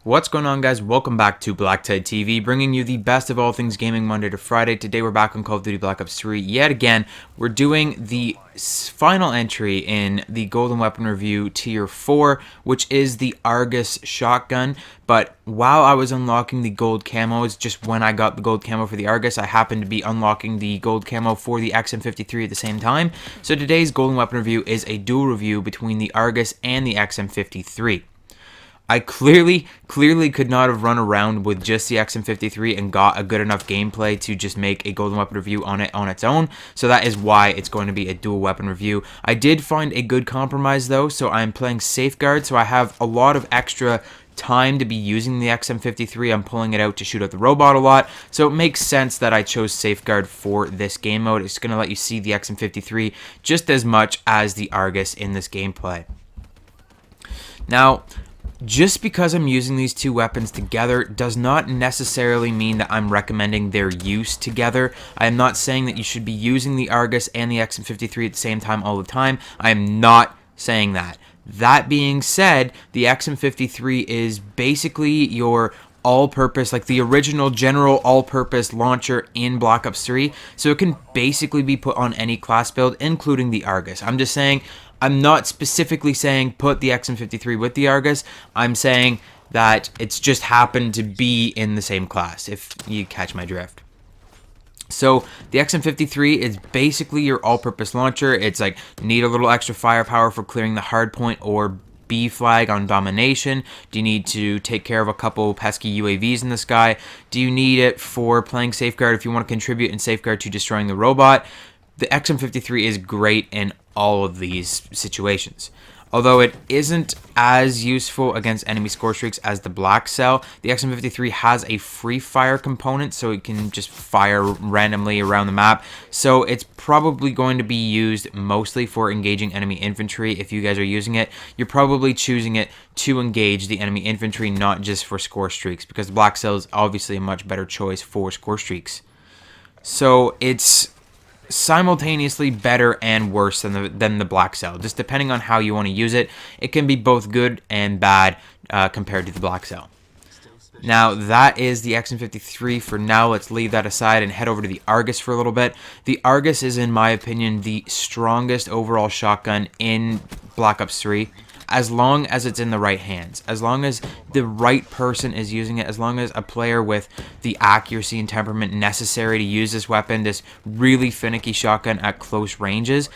What's going on, guys? Welcome back to BlackTideTV, bringing you the best of all things gaming Monday to Friday. Today we're back on Call of Duty Black Ops 3 yet again. We're doing the final entry in the Golden Weapon Review Tier 4, which is the Argus shotgun. But while I was unlocking the gold camos, just when I got the gold camo for the Argus, I happened to be unlocking the gold camo for the XM-53 at the same time. So today's Golden Weapon Review is a dual review between the Argus and the XM-53. I clearly could not have run around with just the XM-53 and got a good enough gameplay to just make a Golden Weapon review on it on its own, so that is why it's going to be a dual weapon review. I did find a good compromise though, so I'm playing Safeguard, so I have a lot of extra time to be using the XM-53. I'm pulling it out to shoot at the robot a lot, so it makes sense that I chose Safeguard for this game mode. It's going to let you see the XM-53 just as much as the Argus in this gameplay. Now, just because I'm using these two weapons together does not necessarily mean that I'm recommending their use together. I am not saying that you should be using the Argus and the XM-53 at the same time all the time. I am not saying that. That being said, the XM-53 is basically your all-purpose, like the original general all-purpose launcher in Black Ops 3, so it can basically be put on any class build, including the Argus. I'm just saying, I'm not specifically saying put the XM-53 with the Argus. I'm saying that it's just happened to be in the same class, if you catch my drift. So the XM-53 is basically your all-purpose launcher. It's like, need a little extra firepower for clearing the hard point or B flag on domination? Do you need to take care of a couple pesky UAVs in the sky? Do you need it for playing Safeguard if you want to contribute in Safeguard to destroying the robot? The XM-53 is great in all of these situations. Although it isn't as useful against enemy score streaks as the Black Cell, the XM-53 has a free fire component, so it can just fire randomly around the map. So it's probably going to be used mostly for engaging enemy infantry. If you guys are using it, you're probably choosing it to engage the enemy infantry, not just for score streaks, because the Black Cell is obviously a much better choice for score streaks. So it's simultaneously better and worse than the Black Cell. Just depending on how you want to use it, it can be both good and bad compared to the Black Cell. Now, that is the XM-53 for now. Let's leave that aside and head over to the Argus for a little bit. The Argus is, in my opinion, the strongest overall shotgun in Black Ops 3. As long as it's in the right hands, as long as the right person is using it, as long as a player with the accuracy and temperament necessary to use this weapon, this really finicky shotgun at close ranges,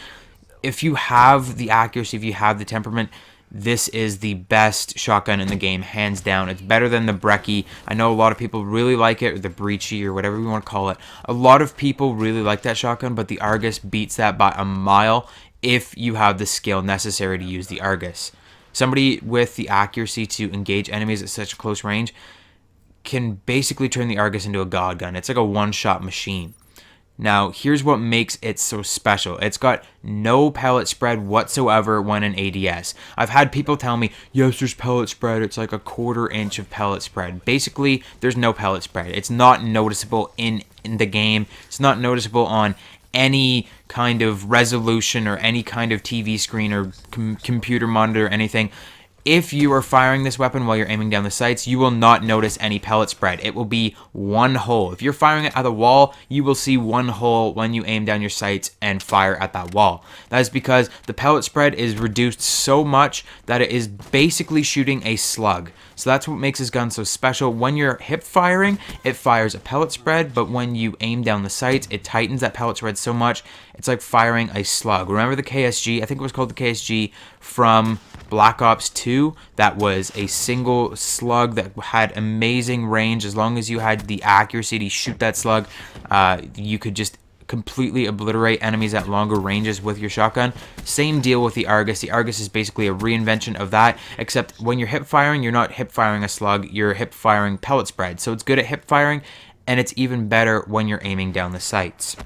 if you have the accuracy, if you have the temperament, this is the best shotgun in the game, hands down. It's better than the Brecci. I know a lot of people really like it, or the Breachy, or whatever you want to call it. A lot of people really like that shotgun, but the Argus beats that by a mile if you have the skill necessary to use the Argus. Somebody with the accuracy to engage enemies at such close range can basically turn the Argus into a god gun. It's like a one-shot machine. Now, here's what makes it so special. It's got no pellet spread whatsoever when in ADS. I've had people tell me, yes, there's pellet spread. It's like a 1/4 inch of pellet spread. Basically, there's no pellet spread. It's not noticeable in the game. It's not noticeable on any kind of resolution or any kind of TV screen or computer monitor or anything. If you are firing this weapon while you're aiming down the sights, you will not notice any pellet spread. It will be one hole. If you're firing it at the wall, you will see one hole when you aim down your sights and fire at that wall. That is because the pellet spread is reduced so much that it is basically shooting a slug. So that's what makes this gun so special. When you're hip firing, it fires a pellet spread, but when you aim down the sights, it tightens that pellet spread so much, it's like firing a slug. Remember the KSG? I think it was called the KSG from Black Ops 2. That was a single slug that had amazing range. As long as you had the accuracy to shoot that slug, you could just completely obliterate enemies at longer ranges with your shotgun. Same deal with the Argus. The Argus is basically a reinvention of that, except when you're hip firing, you're not hip firing a slug, you're hip firing pellet spread. So it's good at hip firing, and it's even better when you're aiming down the sights.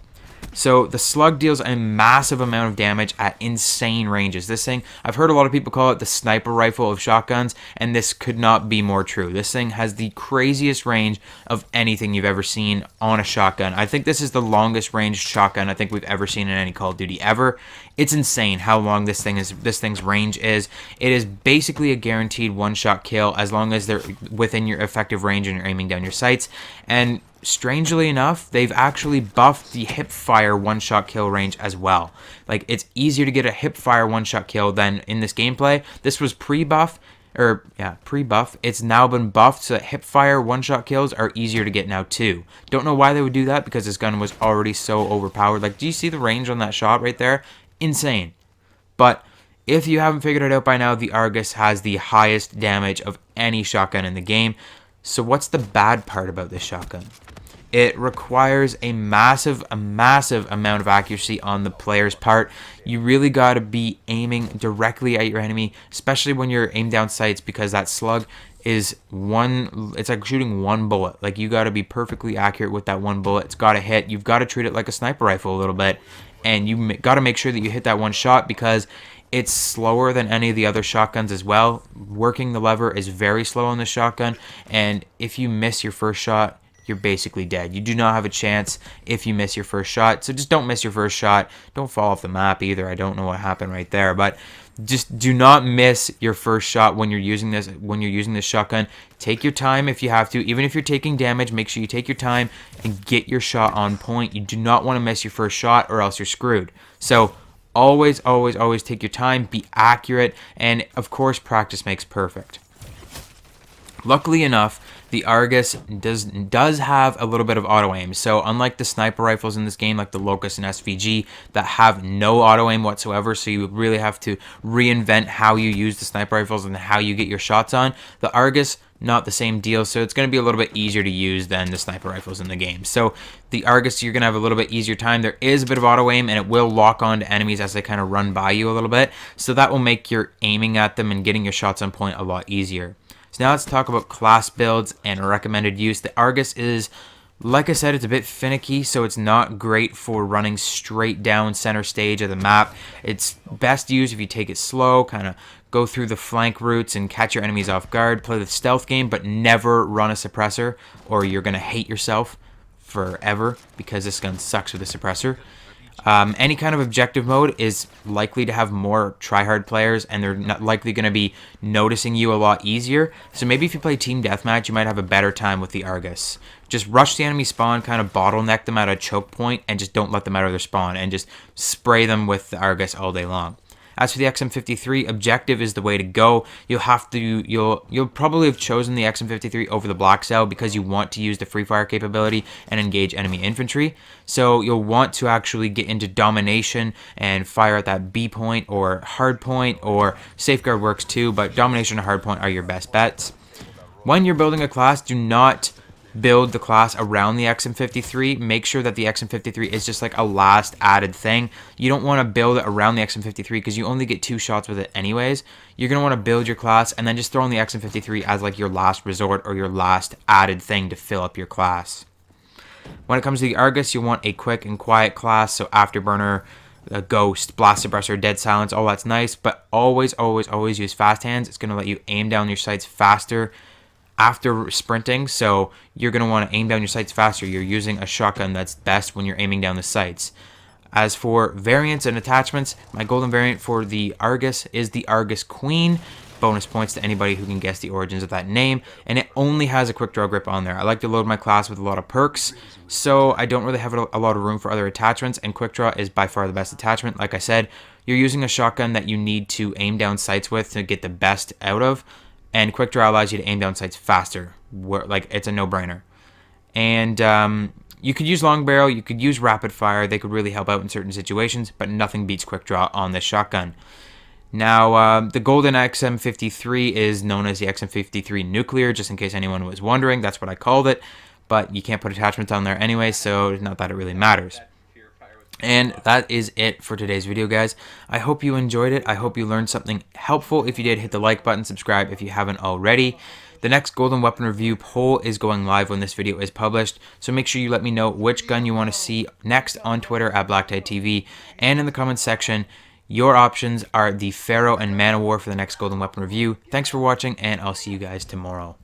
So the slug deals a massive amount of damage at insane ranges. This thing, I've heard a lot of people call it the sniper rifle of shotguns, and this could not be more true. This thing has the craziest range of anything you've ever seen on a shotgun. I think this is the longest range shotgun I think we've ever seen in any Call of Duty ever. It's insane how long this thing's range is. It is basically a guaranteed one-shot kill as long as they're within your effective range and you're aiming down your sights. And strangely enough, they've actually buffed the hip fire one-shot kill range as well. Like, it's easier to get a hip fire one-shot kill than in this gameplay. This was pre-buff. Pre-buff. It's now been buffed so that hip fire one-shot kills are easier to get now too. Don't know why they would do that, because this gun was already so overpowered. Like, do you see the range on that shot right there? Insane. But if you haven't figured it out by now, the Argus has the highest damage of any shotgun in the game. So what's the bad part about this shotgun? It requires a massive amount of accuracy on the player's part. You really got to be aiming directly at your enemy, especially when you're aim down sights, because that slug is it's like shooting one bullet. Like, you got to be perfectly accurate with that one bullet. It's got to hit. You've got to treat it like a sniper rifle a little bit, and you got to make sure that you hit that one shot, because it's slower than any of the other shotguns as well. Working the lever is very slow on the shotgun, and if you miss your first shot, you're basically dead. You do not have a chance if you miss your first shot. So just don't miss your first shot. Don't fall off the map either. I don't know what happened right there, but just do not miss your first shot when you're using this shotgun. Take your time if you have to. Even if you're taking damage, make sure you take your time and get your shot on point. You do not want to miss your first shot, or else you're screwed. So always take your time, be accurate, and of course, practice makes perfect. Luckily enough, the Argus does have a little bit of auto aim. So unlike the sniper rifles in this game, like the Locust and SVG, that have no auto aim whatsoever, so you really have to reinvent how you use the sniper rifles and how you get your shots on, the Argus, not the same deal. So it's going to be a little bit easier to use than the sniper rifles in the game. So the Argus, you're going to have a little bit easier time. There is a bit of auto aim, and it will lock on to enemies as they kind of run by you a little bit. So that will make your aiming at them and getting your shots on point a lot easier. So now let's talk about class builds and recommended use. The Argus is, like I said, it's a bit finicky, so it's not great for running straight down center stage of the map. It's best used if you take it slow, kind of go through the flank routes and catch your enemies off guard. Play the stealth game, but never run a suppressor, or you're going to hate yourself forever, because this gun sucks with a suppressor. Any kind of objective mode is likely to have more tryhard players, and they're not likely going to be noticing you a lot easier. So maybe if you play team deathmatch, you might have a better time with the Argus. Just rush the enemy spawn, kind of bottleneck them at a choke point, and just don't let them out of their spawn, and just spray them with the Argus all day long. As for the XM-53, objective is the way to go. You'll probably have chosen the XM-53 over the Black Cell because you want to use the free fire capability and engage enemy infantry. So you'll want to actually get into domination and fire at that B point or hard point, or safeguard works too, but domination and hard point are your best bets. When you're building a class, do not build the class around the XM-53. Make sure that the XM-53 is just like a last added thing. You don't want to build it around the XM-53 because you only get 2 shots with it anyways. You're going to want to build your class and then just throw in the XM-53 as like your last resort or your last added thing to fill up your class. When it comes to the Argus, you want a quick and quiet class, so Afterburner, a Ghost, Blast Suppressor, Dead Silence, all that's nice, but always use fast hands. It's going to let you aim down your sights faster after sprinting, so you're going to want to aim down your sights faster. You're using a shotgun that's best when you're aiming down the sights. As for variants and attachments, my golden variant for the Argus is the Argus Queen. Bonus points to anybody who can guess the origins of that name, and it only has a quick draw grip on there. I like to load my class with a lot of perks, so I don't really have a lot of room for other attachments, and quick draw is by far the best attachment. Like I said, you're using a shotgun that you need to aim down sights with to get the best out of, and quick draw allows you to aim down sights faster. Like, it's a no-brainer. And you could use long barrel, you could use rapid fire. They could really help out in certain situations, but nothing beats quick draw on this shotgun. Now, the golden XM-53 is known as the XM-53 Nuclear, just in case anyone was wondering. That's what I called it, but you can't put attachments on there anyway, so not that it really matters. And that is it for today's video, guys. I hope you enjoyed it. I hope you learned something helpful. If you did, hit the like button, subscribe if you haven't already. The next golden weapon review poll is going live when this video is published, so make sure you let me know which gun you want to see next on Twitter at BlackTideTV, and in the comments section. Your options are the Pharaoh and Man of War for the next golden weapon review. Thanks for watching, and I'll see you guys tomorrow.